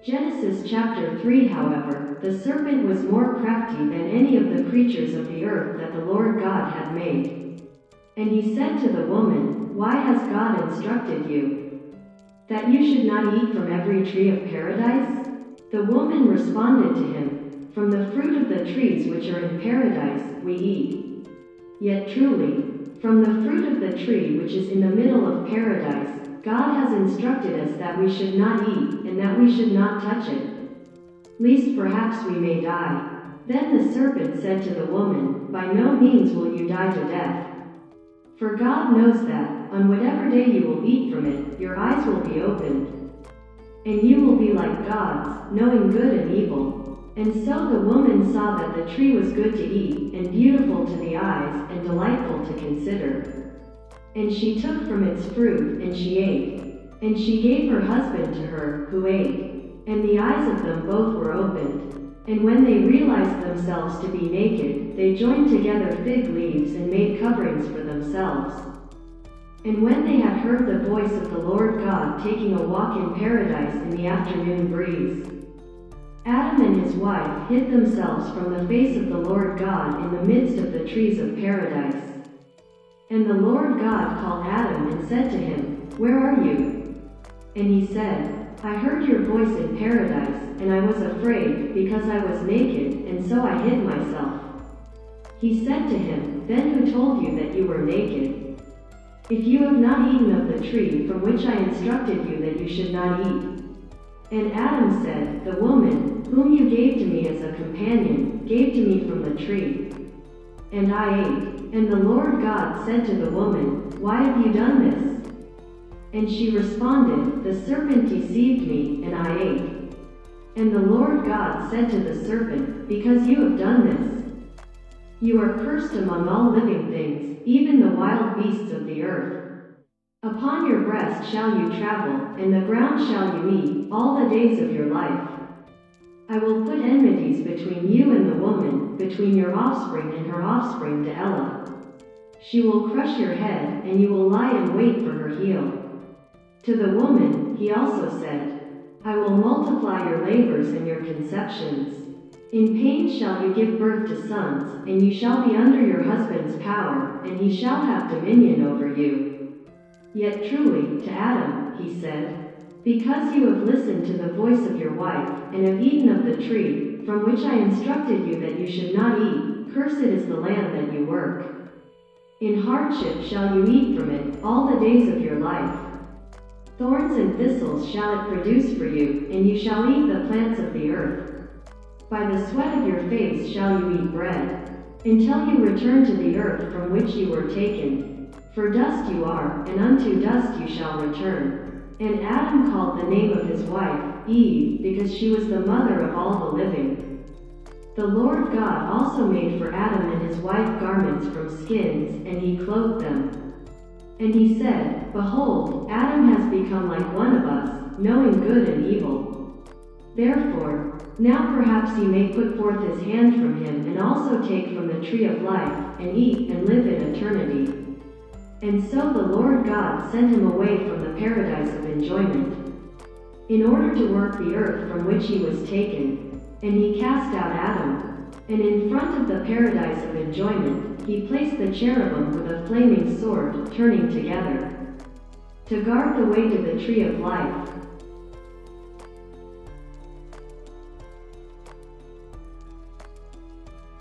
Genesis chapter 3. However, the serpent was more crafty than any of the creatures of the earth that the Lord God had made. And he said to the woman, "Why has God instructed you that you should not eat from every tree of paradise?" The woman responded to him, "From the fruit of the trees which are in paradise we eat. Yet truly, from the fruit of the tree which is in the middle of paradise, God has instructed us that we should not eat, and that we should not touch it, lest perhaps we may die." Then the serpent said to the woman, "By no means will you die to death. For God knows that, on whatever day you will eat from it, your eyes will be opened, and you will be like gods, knowing good and evil." And so the woman saw that the tree was good to eat, and beautiful to the eyes, and delightful to consider. And she took from its fruit, and she ate. And she gave her husband to her, who ate. And the eyes of them both were opened. And when they realized themselves to be naked, they joined together fig leaves and made coverings for themselves. And when they had heard the voice of the Lord God taking a walk in paradise in the afternoon breeze, Adam and his wife hid themselves from the face of the Lord God in the midst of the trees of paradise. And the Lord God called Adam and said to him, "Where are you?" And he said, "I heard your voice in paradise, and I was afraid, because I was naked, and so I hid myself." He said to him, "Then who told you that you were naked? If you have not eaten of the tree from which I instructed you that you should not eat." And Adam said, "The woman, whom you gave to me as a companion, gave to me from the tree, and I ate." And the Lord God said to the woman, "Why have you done this?" And she responded, "The serpent deceived me, and I ate." And the Lord God said to the serpent, "Because you have done this, you are cursed among all living things, even the wild beasts of the earth. Upon your breast shall you travel, and the ground shall you eat, all the days of your life. I will put enmities between you and the woman, between your offspring and her offspring to Ella. She will crush your head, and you will lie in wait for her heel." To the woman, he also said, "I will multiply your labors and your conceptions. In pain shall you give birth to sons, and you shall be under your husband's power, and he shall have dominion over you." Yet truly, to Adam, he said, "Because you have listened to the voice of your wife, and have eaten of the tree, from which I instructed you that you should not eat, cursed is the land that you work. In hardship shall you eat from it, all the days of your life. Thorns and thistles shall it produce for you, and you shall eat the plants of the earth. By the sweat of your face shall you eat bread, until you return to the earth from which you were taken. For dust you are, and unto dust you shall return." And Adam called the name of his wife Eve, because she was the mother of all the living. The Lord God also made for Adam and his wife garments from skins, and he clothed them. And he said, "Behold, Adam has become like one of us, knowing good and evil. Therefore, now perhaps he may put forth his hand from him and also take from the tree of life, and eat and live in eternity." And so the Lord God sent him away from the paradise of enjoyment, in order to work the earth from which he was taken. And he cast out Adam, and in front of the paradise of enjoyment, he placed the cherubim with a flaming sword, turning together, to guard the way to the tree of life.